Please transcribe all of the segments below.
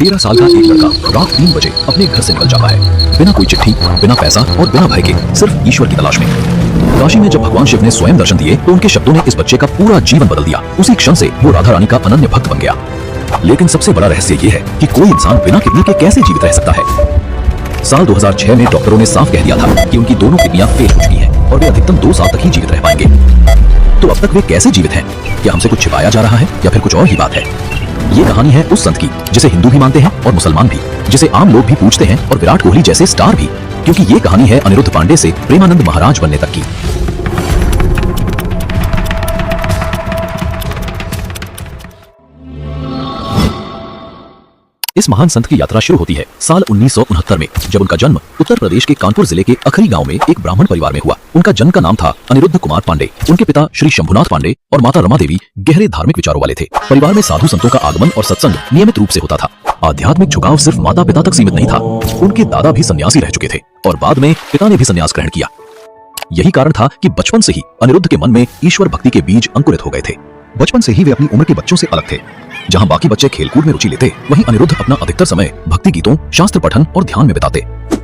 13 साल का एक लड़का रात 3 बजे अपने घर से निकल जाता है, बिना कोई चिट्ठी, बिना पैसा और बिना भय के, सिर्फ ईश्वर की तलाश में। काशी में जब भगवान शिव ने स्वयं दर्शन दिए तो उनके शब्दों ने इस बच्चे का पूरा जीवन बदल दिया। उसी क्षण से वो राधा रानी का अनन्य भक्त बन गया। लेकिन सबसे बड़ा रहस्य ये है कि कोई इंसान बिना किडनी के कैसे जीवित रह सकता है। साल 2006 में डॉक्टरों ने साफ कह दिया था कि उनकी दोनों किडनियां फेल हो चुकी हैं और वे अधिकतम 2 साल तक ही जीवित रह पाएंगे। तो अब तक वे कैसे जीवित हैं? क्या हमसे कुछ छिपाया जा रहा है या फिर कुछ और ही बात है? ये कहानी है उस संत की जिसे हिंदू भी मानते हैं और मुसलमान भी, जिसे आम लोग भी पूछते हैं और विराट कोहली जैसे स्टार भी, क्योंकि ये कहानी है अनिरुद्ध पांडे से प्रेमानंद महाराज बनने तक की। इस महान संत की यात्रा शुरू होती है साल 1969 में, जब उनका जन्म उत्तर प्रदेश के कानपुर जिले के अखरी गांव में एक ब्राह्मण परिवार में हुआ। उनका जन्म का नाम था अनिरुद्ध कुमार पांडे। उनके पिता श्री शंभुनाथ पांडे और माता रमा देवी गहरे धार्मिक विचारों वाले थे। परिवार में साधु संतों का आगमन और सत्संग नियमित रूप से होता था। आध्यात्मिक झुकाव सिर्फ माता पिता तक सीमित नहीं था, उनके दादा भी सन्यासी रह चुके थे और बाद में पिता ने भी संन्यास ग्रहण किया। यही कारण था कि बचपन से ही अनिरुद्ध के मन में ईश्वर भक्ति के बीज अंकुरित हो गए थे। बचपन से ही वे अपनी उम्र के बच्चों से अलग थे। जहां बाकी बच्चे खेलकूद में रुचि लेते, वहीं अनिरुद्ध अपना अधिकतर समय भक्ति गीतों, शास्त्र पठन और ध्यान में बिताते।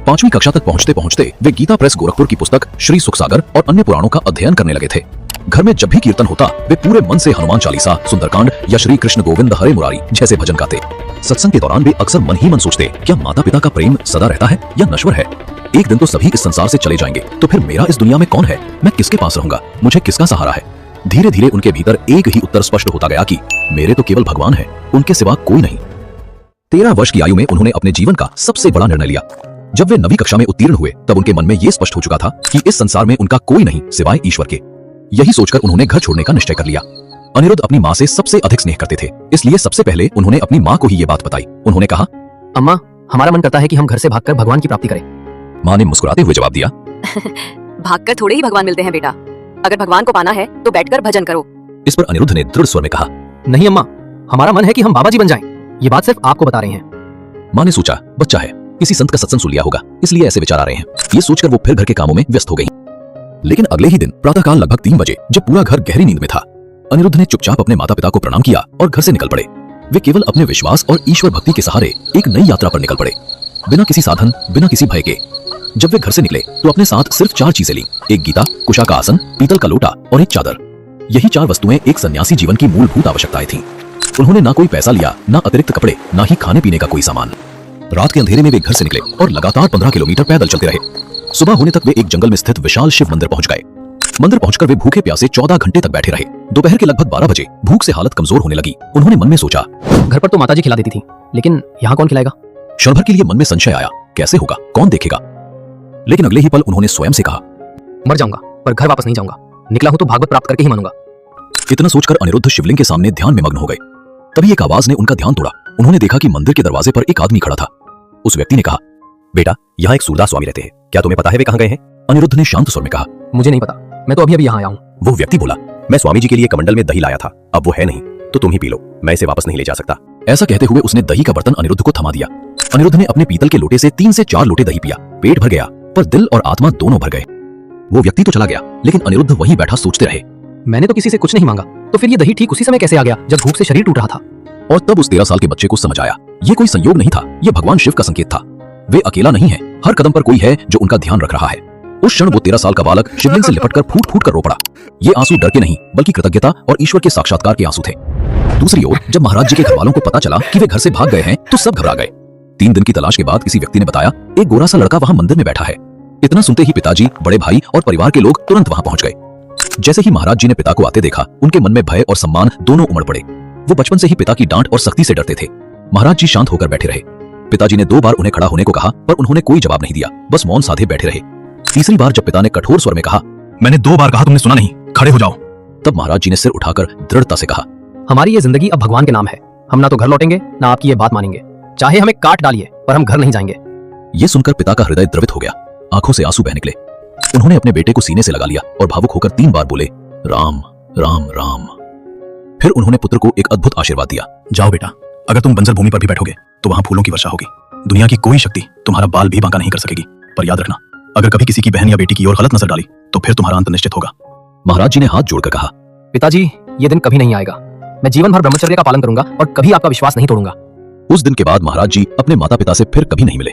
5वीं कक्षा तक पहुंचते पहुंचते वे गीता प्रेस गोरखपुर की पुस्तक श्री सुखसागर और अन्य पुराणों का अध्ययन करने लगे थे। घर में जब भी कीर्तन होता, वे पूरे मन से हनुमान चालीसा, सुंदरकांड या श्री कृष्ण गोविंद हरे मुरारी जैसे भजन गाते। सत्संग के दौरान वे अक्सर मन ही मन सोचते, क्या माता पिता का प्रेम सदा रहता है या नश्वर है? एक दिन तो सभी इस संसार से चले जाएंगे, तो फिर मेरा इस दुनिया में कौन है? मैं किसके पास रहूंगा? मुझे किसका सहारा है? धीरे धीरे उनके भीतर एक ही उत्तर स्पष्ट होता गया कि मेरे तो केवल भगवान है, उनके सिवा कोई नहीं। 13 वर्ष की आयु में उन्होंने अपने जीवन का सबसे बड़ा निर्णय लिया। जब वे 9वीं कक्षा में उत्तीर्ण हुए, तब उनके मन में यह स्पष्ट हो चुका था कि इस संसार में उनका कोई नहीं सिवाय ईश्वर के। यही सोचकर उन्होंने घर छोड़ने का निश्चय कर लिया। अनिरुद्ध अपनी माँ से सबसे अधिक स्नेह करते थे, इसलिए सबसे पहले उन्होंने अपनी माँ को ही ये बात बताई। उन्होंने कहा, अम्मा, हमारा मन करता है कि हम घर से भागकर भगवान की प्राप्ति करें। माँ ने मुस्कुराते हुए जवाब दिया, भागकर थोड़े ही भगवान मिलते हैं बेटा, अगर भगवान को पाना है तो बैठकर भजन करो। इस पर अनिरुद्ध ने दृढ़ स्वर में कहा, नहीं अम्मा, हमारा मन है कि हम बाबा जी बन जाएं। ये बात सिर्फ आपको बता रहे हैं। माँ ने सोचा, बच्चा है, किसी संत का सत्संग सुन लिया होगा, इसलिए ऐसे विचार आ रहे हैं। ये सोचकर वो फिर घर के कामों में व्यस्त हो गई। लेकिन अगले ही दिन प्रातःकाल लगभग 3 बजे, जब पूरा घर गहरी नींद में था, अनिरुद्ध ने चुपचाप अपने माता पिता को प्रणाम किया और घर से निकल पड़े। वे केवल अपने विश्वास और ईश्वर भक्ति के सहारे एक नई यात्रा पर निकल पड़े, बिना किसी साधन, बिना किसी भय के। जब वे घर से निकले तो अपने साथ सिर्फ 4 चीजें ली, एक गीता, कुशा का आसन, पीतल का लोटा और एक चादर। यही 4 वस्तुएं एक सन्यासी जीवन की मूलभूत आवश्यकताएं थीं। उन्होंने ना कोई पैसा लिया, ना अतिरिक्त कपड़े, ना ही खाने पीने का कोई सामान। रात के अंधेरे में वे घर से निकले और लगातार 15 किलोमीटर पैदल चलते रहे। सुबह होने तक वे एक जंगल में स्थित विशाल शिव मंदिर पहुंच गए। मंदिर पहुंचकर वे भूखे प्यासे 14 घंटे तक बैठे रहे। दोपहर के लगभग 12 बजे भूख से हालत कमजोर होने लगी। उन्होंने मन में सोचा, घर पर तो माताजी खिला देती थी, लेकिन यहाँ कौन खिलाएगा? क्षण भर के लिए मन में संशय आया, कैसे होगा, कौन देखेगा? लेकिन अगले ही पल उन्होंने स्वयं से कहा, मर जाऊंगा पर घर वापस नहीं जाऊंगा। निकला हूं तो भागवत प्राप्त करके ही मानूंगा। इतना सोचकर अनिरुद्ध शिवलिंग के सामने ध्यान में मग्न हो गए। तभी एक आवाज ने उनका ध्यान तोड़ा। उन्होंने देखा कि मंदिर के दरवाजे पर एक आदमी खड़ा था। उस व्यक्ति ने कहा, बेटा, यहाँ एक सूरदास स्वामी रहते हैं, क्या तुम्हें पता है वे कहाँ गए हैं? अनिरुद्ध ने शांत स्वर में कहा, मुझे नहीं पता, मैं तो अभी अभी यहाँ आया हूँ। वो व्यक्ति बोला, मैं स्वामी जी के लिए कमंडल में दही लाया था, अब वो है नहीं, तो तुम ही पी लो, मैं इसे वापस नहीं ले जा सकता। ऐसा कहते हुए उसने दही का बर्तन अनिरुद्ध को थमा दिया। अनिरुद्ध ने अपने पीतल के लोटे से 3 से 4 लोटे दही पिया। पेट भर गया, पर दिल और आत्मा दोनों भर गए। वो व्यक्ति तो चला गया, लेकिन अनिरुद्ध वहीं बैठा सोचते रहे, मैंने तो किसी से कुछ नहीं मांगा, तो फिर ये दही ठीक उसी समय कैसे आ गया जब भूख से शरीर टूट रहा था? और तब उस 13 साल के बच्चे को समझ आया, ये कोई संयोग नहीं था, ये भगवान शिव का संकेत था। वे अकेला नहीं है, हर कदम पर कोई है जो उनका ध्यान रख रहा है। उस क्षण वो 13 साल का बालक शिवलिंग से लिपटकर फूट फूट कर रो पड़ा। ये आंसू डर के नहीं, बल्कि कृतज्ञता और ईश्वर के साक्षात्कार के आंसू थे। दूसरी ओर जब महाराज जी के घरवालों को पता चला कि वे घर से भाग गए हैं, तो सब घबरा गए। 3 दिन की तलाश के बाद किसी व्यक्ति ने बताया, एक गोरा सा लड़का वहां मंदिर में बैठा है। इतना सुनते ही पिताजी, बड़े भाई और परिवार के लोग तुरंत वहां पहुंच गए। जैसे ही महाराज जी ने पिता को आते देखा, उनके मन में भय और सम्मान दोनों उमड़ पड़े। वो बचपन से ही पिता की डांट और सख्ती से डरते थे। महाराज जी शांत होकर बैठे रहे। पिताजी ने 2 बार उन्हें खड़ा होने को कहा, पर उन्होंने कोई जवाब नहीं दिया, बस मौन साधे बैठे रहे। तीसरी बार जब पिता ने कठोर स्वर में कहा, मैंने 2 बार कहा, तुमने सुना नहीं, खड़े हो जाओ, तब महाराज जी ने सिर उठाकर दृढ़ता से कहा, हमारी ये जिंदगी अब भगवान के नाम है। हम ना तो घर लौटेंगे, ना आपकी ये बात मानेंगे। चाहे हमें काट डालिए, पर हम घर नहीं जाएंगे। ये सुनकर पिता का हृदय द्रवित हो गया, आंखों से आंसू बह निकले। उन्होंने अपने बेटे को सीने से लगा लिया और भावुक होकर 3 बार बोले, राम राम राम। फिर उन्होंने पुत्र को एक अद्भुत आशीर्वाद दिया, जाओ बेटा, अगर तुम बंजर भूमि पर भी बैठोगे तो वहां फूलों की वर्षा होगी। दुनिया की कोई शक्ति तुम्हारा बाल भी बांका नहीं कर सकेगी, पर याद रखना, अगर कभी किसी की बहन या बेटी की ओर गलत नजर डाली तो फिर तुम्हारा अंत निश्चित होगा। महाराज जी ने हाथ जोड़कर कहा, पिताजी, ये दिन कभी नहीं आएगा। मैं जीवन भर ब्रह्मचर्य का पालन करूंगा और कभी आपका विश्वास नहीं तोड़ूंगा। उस दिन के बाद महाराज जी अपने माता पिता से फिर कभी नहीं मिले,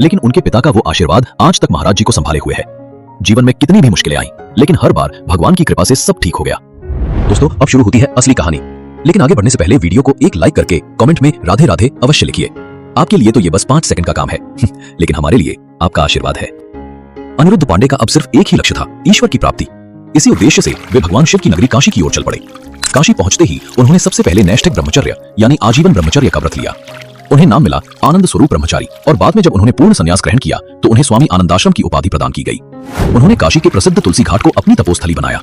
लेकिन उनके पिता का वो आशीर्वाद आज तक महाराज जी को संभाले हुए है। जीवन में कितनी भी मुश्किलें आईं, लेकिन हर बार भगवान की कृपा से सब ठीक हो गया। दोस्तों, अब शुरू होती है असली कहानी, लेकिन आगे बढ़ने से पहले वीडियो को एक लाइक करके कमेंट में राधे राधे अवश्य लिखिए। आपके लिए तो ये बस 5 सेकंड का काम है लेकिन हमारे लिए आपका आशीर्वाद है। अनिरुद्ध पांडे का अब सिर्फ एक ही लक्ष्य था, ईश्वर की प्राप्ति। इसी उद्देश्य से वे भगवान शिव की नगरी काशी की ओर चल पड़े। काशी पहुंचते ही उन्होंने सबसे पहले नैष्ठिक ब्रह्मचर्य यानी आजीवन ब्रह्मचर्य का व्रत लिया। उन्हें नाम मिला आनंद स्वरूप ब्रह्मचारी, और बाद में जब उन्होंने पूर्ण संन्यास ग्रहण किया तो उन्हें स्वामी आनंदाश्रम की उपाधि प्रदान की गई। उन्होंने काशी के प्रसिद्ध तुलसी घाट को अपनी तपोस्थली बनाया।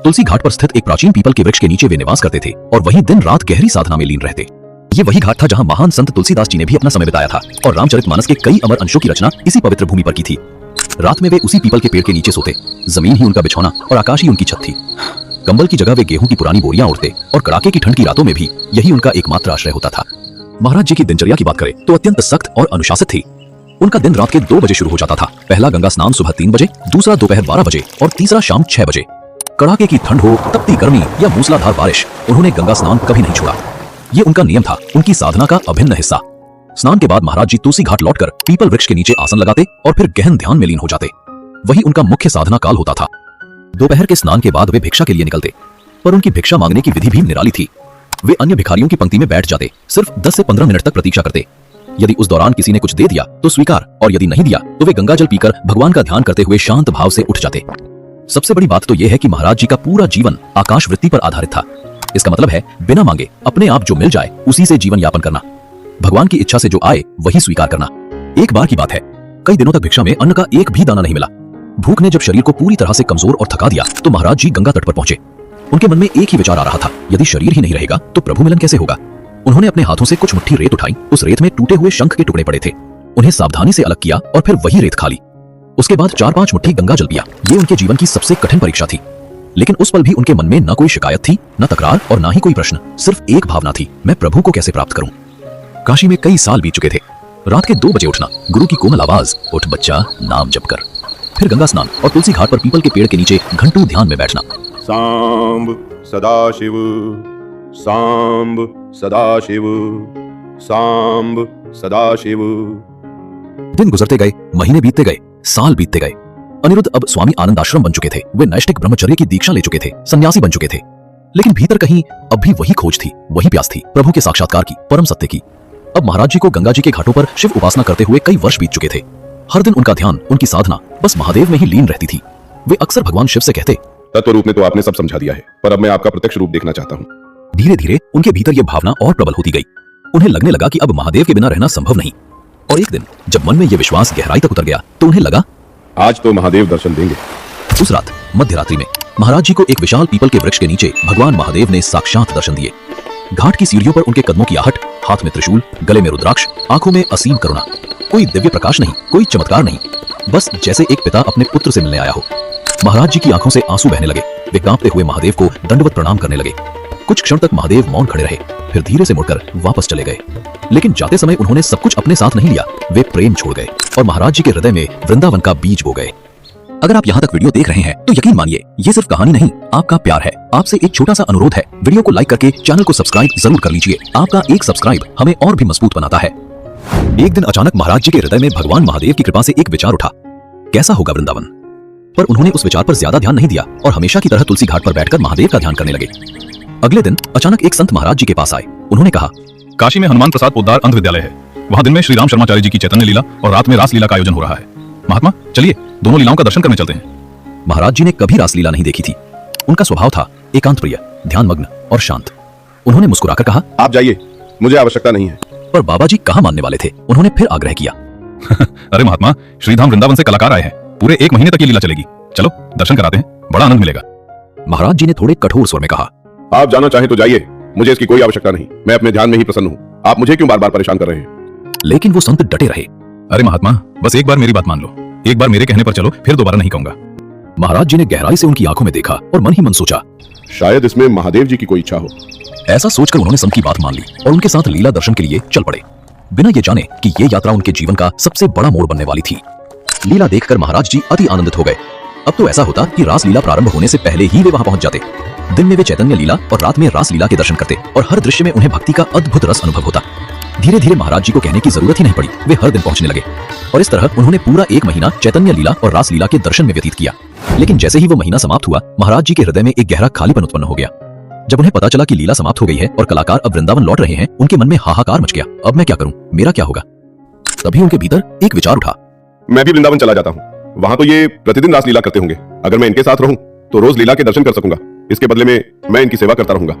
तुलसी घाट पर स्थित एक प्राचीन पीपल के वृक्ष के नीचे वे निवास करते थे और वहीं दिन रात गहरी साधना में लीन रहते। ये वही घाट था जहां महान संत तुलसीदास जी ने भी अपना समय बिताया था, और रामचरितमानस के कई अमर अंशों की रचना इसी पवित्र भूमि पर की थी। रात में वे उसी पीपल के पेड़ के नीचे सोते, जमीन ही उनका बिछौना और आकाश ही उनकी छत थी। कंबल की जगह वे गेहूं की पुरानी बोरियां ओढ़ते और कड़ाके की ठंड की रातों में भी यही उनका एकमात्र आश्रय होता था। महाराज जी की दिनचर्या की बात करें तो अत्यंत सख्त और अनुशासित थी। उनका दिन रात के 2 बजे शुरू हो जाता था। पहला गंगा स्नान सुबह 3 बजे, दूसरा दोपहर 12 बजे और तीसरा शाम 6 बजे। कड़ाके की ठंड हो, तपती गर्मी या मूसलाधार बारिश, उन्होंने गंगा स्नान कभी नहीं छोड़ा। ये उनका नियम था, उनकी साधना का अभिन्न हिस्सा। स्नान के बाद महाराज जी तुलसी घाट लौटकर पीपल वृक्ष के नीचे आसन लगाते और फिर गहन ध्यान में लीन हो जाते। वही उनका मुख्य साधना काल होता था। दोपहर के स्नान के बाद वे भिक्षा के लिए निकलते, पर उनकी भिक्षा मांगने की विधि भी निराली थी। वे अन्य भिखारियों की पंक्ति में बैठ जाते, सिर्फ 10 से 15 मिनट तक प्रतीक्षा करते। यदि उस दौरान किसी ने कुछ दे दिया तो स्वीकार, और यदि नहीं दिया तो वे गंगा जल पीकर भगवान का ध्यान करते हुए शांत भाव से उठ जाते। सबसे बड़ी बात तो यह है कि महाराज जी का पूरा जीवन आकाश वृत्ति पर आधारित था। इसका मतलब है बिना मांगे अपने आप जो मिल जाए उसी से जीवन यापन करना, भगवान की इच्छा से जो आए वही स्वीकार करना। एक बार की बात है, कई दिनों तक भिक्षा में अन्न का एक भी दाना नहीं मिला। भूख ने जब शरीर को पूरी तरह से कमजोर और थका दिया तो महाराज जी गंगा तट पर पहुंचे। उनके मन में एक ही विचार आ रहा था, यदि शरीर ही नहीं रहेगा तो प्रभु मिलन कैसे होगा। उन्होंने अपने हाथों से कुछ मुट्ठी रेत उठाई। उस रेत में टूटे हुए शंख के टुकड़े पड़े थे। उन्हें सावधानी से अलग किया और फिर वही रेत खा ली। उसके बाद 4-5 मुट्ठी गंगा जल पिया। ये उनके जीवन की सबसे कठिन परीक्षा थी, लेकिन उस पल भी उनके मन में न कोई शिकायत थी, न तकरार और न ही कोई प्रश्न। सिर्फ एक भावना थी, मैं प्रभु को कैसे प्राप्त करूं। काशी में कई साल बीत चुके थे। रात के 2 बजे उठना, गुरु की कोमल आवाज, उठ बच्चा नाम जप कर। फिर गंगा स्नान और तुलसी घाट पर पीपल के पेड़ के नीचे घंटों ध्यान में बैठना। सांब सदाशिव, सांब सदाशिव, सांब सदाशिव। दिन गुजरते गए, महीने बीतते गए, साल बीतते गए। अनिरुद्ध अब स्वामी आनंद आश्रम बन चुके थे। वे नैष्ठिक ब्रह्मचर्य की दीक्षा ले चुके थे, सन्यासी बन चुके थे। लेकिन भीतर कहीं अब भी वही खोज थी, वही प्यास थी, प्रभु के साक्षात्कार की, परम सत्य की। अब महाराज जी को गंगा जी के घाटों पर शिव उपासना करते हुए कई वर्ष बीत चुके थे। हर दिन उनका ध्यान, उनकी साधना बस महादेव में ही लीन रहती थी। वे अक्सर भगवान शिव से कहते, तत्व रूप में तो आपने सब समझा दिया है, पर अब मैं आपका प्रत्यक्ष रूप देखना चाहता हूँ। धीरे धीरे उनके भीतर यह भावना और प्रबल होती गई। उन्हें लगने लगा कि अब महादेव के बिना रहना संभव नहीं। और एक दिन जब मन में यह विश्वास गहराई तक उतर गया तो उन्हें लगा, आज तो महादेव दर्शन देंगे। उस रात मध्यरात्रि में महाराज जी को एक विशाल पीपल के वृक्ष के नीचे भगवान महादेव ने साक्षात दर्शन दिए। घाट की सीढ़ियों पर उनके कदमों की आहट, हाथ में त्रिशूल, गले में रुद्राक्ष, आंखों में असीम करुणा। कोई दिव्य प्रकाश नहीं, कोई चमत्कार नहीं, बस जैसे एक पिता अपने पुत्र से मिलने आया हो। महाराज जी की आंखों से आंसू बहने लगे। वे कांपते हुए महादेव को दंडवत प्रणाम करने लगे। कुछ क्षण तक महादेव मौन खड़े रहे, फिर धीरे से मुड़कर वापस चले गए। लेकिन जाते समय उन्होंने सब कुछ अपने साथ नहीं लिया। वे प्रेम छोड़ गए और महाराज जी के हृदय में वृंदावन का बीज बो गए। अगर आप यहाँ तक वीडियो देख रहे हैं तो यकीन मानिए ये सिर्फ कहानी नहीं, आपका प्यार है। आपसे एक छोटा सा अनुरोध है, वीडियो को लाइक करके चैनल को सब्सक्राइब जरूर कर लीजिए। आपका एक सब्सक्राइब हमें और भी मजबूत बनाता है। एक दिन अचानक महाराज जी के हृदय में भगवान महादेव की कृपा से एक विचार उठा, कैसा होगा वृंदावन। पर उन्होंने उस विचार पर ज्यादा ध्यान नहीं दिया और हमेशा की तरह तुलसी घाट पर बैठकर महादेव का ध्यान करने लगे। अगले दिन अचानक एक संत महाराज जी के पास आए। उन्होंने कहा, काशी में हनुमान प्रसाद पोद्दार अंध विद्यालय है। वहाँ दिन में श्री राम शर्माचार्य जी की चैतन्य लीला और रात में रास लीला का आयोजन हो रहा है। महात्मा चलिए दोनों लीलाओं का दर्शन करने चलते हैं। महाराज जी ने कभी रासलीला नहीं देखी थी। उनका स्वभाव था एकांत प्रिय, ध्यानमग्न और शांत। उन्होंने मुस्कुराकर कहा, आप जाइए, मुझे आवश्यकता नहीं है। पर बाबा जी कहाँ मानने वाले थे। उन्होंने फिर आग्रह किया, अरे महात्मा, श्रीधाम वृंदावन से कलाकार आए हैं, पूरे 1 महीने तक ये लीला चलेगी, चलो दर्शन कराते हैं, बड़ा आनंद मिलेगा। महाराज जी ने थोड़े कठोर स्वर में कहा, आप जाना चाहें तो जाइए, मुझे इसकी कोई आवश्यकता नहीं। मैं अपने ध्यान में ही प्रसन्न हूँ। आप मुझे क्यों बार बार परेशान कर रहे हैं। लेकिन वो संत डटे रहे। अरे महात्मा, बस एक बार मेरी बात मान लो, एक बार मेरे कहने पर चलो, फिर दोबारा नहीं कहूंगा। महाराज जी ने गहराई से उनकी आंखों में देखा और मन ही मन सोचा, शायद इसमें महादेव जी की कोई इच्छा हो। ऐसा सोचकर उन्होंने संत की बात मान ली और उनके साथ लीला दर्शन के लिए चल पड़े, बिना ये जाने कि ये यात्रा उनके जीवन का सबसे बड़ा मोड़ बनने वाली थी। लीला देखकर महाराज जी अति आनंदित हो गए। अब तो ऐसा होता कि रास लीला प्रारंभ होने से पहले ही वे वहां पहुंच जाते। दिन में वे चैतन्य लीला और रात में रास लीला के दर्शन करते और हर दृश्य में उन्हें भक्ति का अद्भुत रस अनुभव होता। धीरे धीरे महाराज जी को कहने की जरूरत ही नहीं पड़ी, वे हर दिन पहुंचने लगे और इस तरह उन्होंने पूरा 1 महीना चैतन्य लीला और रास लीला के दर्शन में व्यतीत किया। लेकिन जैसे ही वो महीना समाप्त हुआ, महाराज जी के हृदय में एक गहरा खालीपन उत्पन्न हो गया। जब उन्हें पता चला कि लीला समाप्त हो गई है और कलाकार अब वृंदावन लौट रहे हैं, उनके मन में हाहाकार मच गया। अब मैं क्या करूं, मेरा क्या होगा? तभी उनके भीतर एक विचार उठा। मैं भी वृंदावन चला जाता हूँ, वहां तो ये प्रतिदिन रास लीला करते होंगे। अगर मैं इनके साथ रहूं तो रोज लीला के दर्शन कर सकूंगा। इसके बदले में मैं इनकी सेवा करता रहूंगा।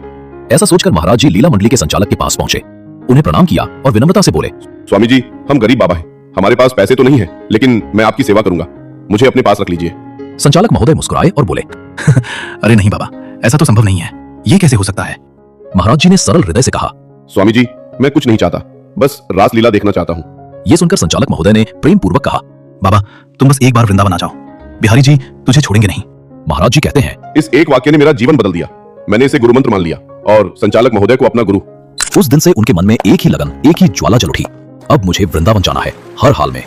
ऐसा सोचकर महाराज जी लीला मंडली के संचालक के पास पहुंचे, उन्हें प्रणाम किया और विनम्रता से बोले, स्वामी जी, हम गरीब बाबा हैं, हमारे पास पैसे तो नहीं है, लेकिन मैं आपकी सेवा करूंगा, मुझे अपने पास रख लीजिए। संचालक महोदय मुस्कुराए और बोले, अरे नहीं बाबा, ऐसा तो संभव नहीं है, ये कैसे हो सकता है? महाराज जी ने सरल हृदय से कहा, स्वामी जी, मैं कुछ नहीं चाहता, बस रास लीला देखना चाहता हूँ। यह सुनकर संचालक महोदय ने प्रेम पूर्वक कहा, बाबा तुम बस एक बार वृंदावन आ जाओ, बिहारी जी तुझे छोड़ेंगे नहीं। महाराज जी कहते हैं, इस एक वाक्य ने मेरा जीवन बदल दिया। मैंने इसे गुरु मंत्र मान लिया और संचालक महोदय को अपना गुरु। उस दिन से उनके मन में एक ही लगन, एक ही ज्वाला जल उठी, अब मुझे वृंदावन जाना है हर हाल में।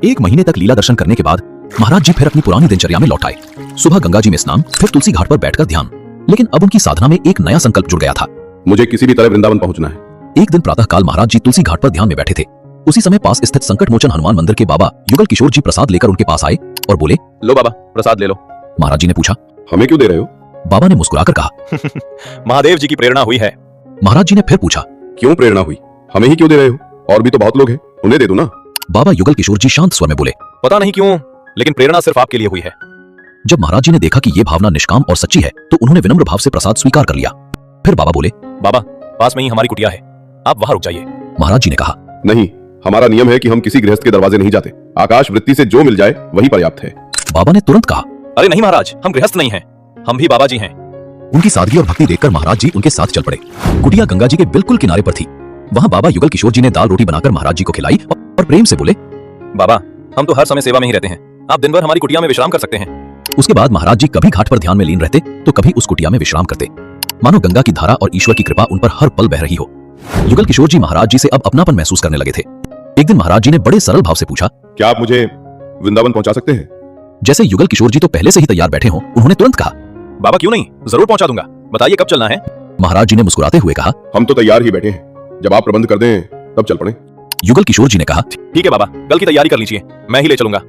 1 महीने तक लीला दर्शन करने के बाद महाराज जी फिर अपनी पुरानी दिनचर्या में लौट आए। सुबह गंगा जी में स्नान, फिर तुलसी घाट पर बैठकर ध्यान। लेकिन अब उनकी साधना में एक नया संकल्प जुड़ गया था। मुझे किसी भी तरह वृंदावन पहुंचना है। एक दिन प्रातःकाल महाराज जी तुलसी घाट पर ध्यान में बैठे थे। उसी समय पास स्थित संकट मोचन हनुमान मंदिर के बाबा युगल किशोर जी प्रसाद लेकर उनके पास आए और बोले, लो बाबा, प्रसाद ले लो। महाराज जी ने पूछा, हमें क्यों दे रहे हो? बाबा ने मुस्कुराकर कहा, महादेव जी की प्रेरणा हुई है। महाराज जी ने फिर पूछा, क्यों प्रेरणा हुई? हमें ही क्यों दे रहे हो? और भी तो बहुत लोग हैं, उन्हें दे दो ना। बाबा युगल किशोर जी शांत स्वर में बोले, पता नहीं क्यों, लेकिन प्रेरणा सिर्फ आपके लिए हुई है। जब महाराज जी ने देखा कि यह भावना निष्काम और सच्ची है, तो उन्होंने विनम्र भाव से प्रसाद स्वीकार कर लिया। फिर बाबा बोले, बाबा पास में ही हमारी कुटिया है, आप वहां रुक जाइए। महाराज जी ने कहा, नहीं, हमारा नियम है कि हम किसी गृहस्थ के दरवाजे नहीं जाते। आकाश वृत्ति से जो मिल जाए वही पर्याप्त है। बाबा ने तुरंत कहा, अरे नहीं महाराज, हम गृहस्थ नहीं हैं, हम भी बाबा जी हैं। उनकी सादगी और भक्ति देखकर महाराज जी उनके साथ चल पड़े। कुटिया गंगा जी के बिल्कुल किनारे पर थी। वहां बाबा युगल किशोर जी ने दाल रोटी बनाकर महाराज जी को खिलाई और प्रेम से बोले, बाबा हम तो हर समय सेवा में ही रहते हैं, आप दिन भर हमारी कुटिया में विश्राम कर सकते हैं। उसके बाद महाराज जी कभी घाट पर ध्यान में लीन रहते तो कभी उस कुटिया में विश्राम करते, मानो गंगा की धारा और ईश्वर की कृपा उन पर हर पल बह रही हो। युगल किशोर जी महाराज जी से अब अपनापन महसूस करने लगे थे। एक दिन महाराज जी ने बड़े सरल भाव से पूछा, क्या आप मुझे वृंदावन पहुंचा सकते हैं? जैसे युगल किशोर जी तो पहले से ही तैयार बैठे हों, उन्होंने तुरंत कहा, बाबा क्यों नहीं, जरूर पहुंचा दूंगा, बताइए कब चलना है। महाराज जी ने मुस्कुराते हुए कहा, हम तो तैयार ही बैठे हैं, जब आप प्रबंध कर दें तब चल पड़े। युगल किशोर जी ने कहा, ठीक है बाबा, कल की तैयारी कर लीजिए, मैं ही ले चलूंगा।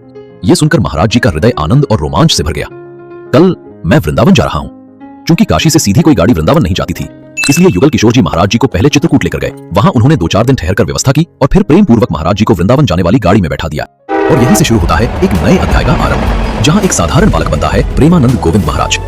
यह सुनकर महाराज जी का हृदय आनंद और रोमांच से भर गया। कल मैं वृंदावन जा रहा हूं। चूंकि काशी से सीधी कोई गाड़ी वृंदावन नहीं जाती थी, इसलिए युगल किशोर जी महाराज जी को पहले चित्रकूट लेकर गए। वहां उन्होंने 2-4 दिन ठहरकर व्यवस्था की और फिर प्रेम पूर्वक महाराज जी को वृंदावन जाने वाली गाड़ी में बैठा दिया। और यहीं से शुरू होता है एक नए अध्याय का आरंभ, जहां एक साधारण बालक बनता है प्रेमानंद गोविंद महाराज।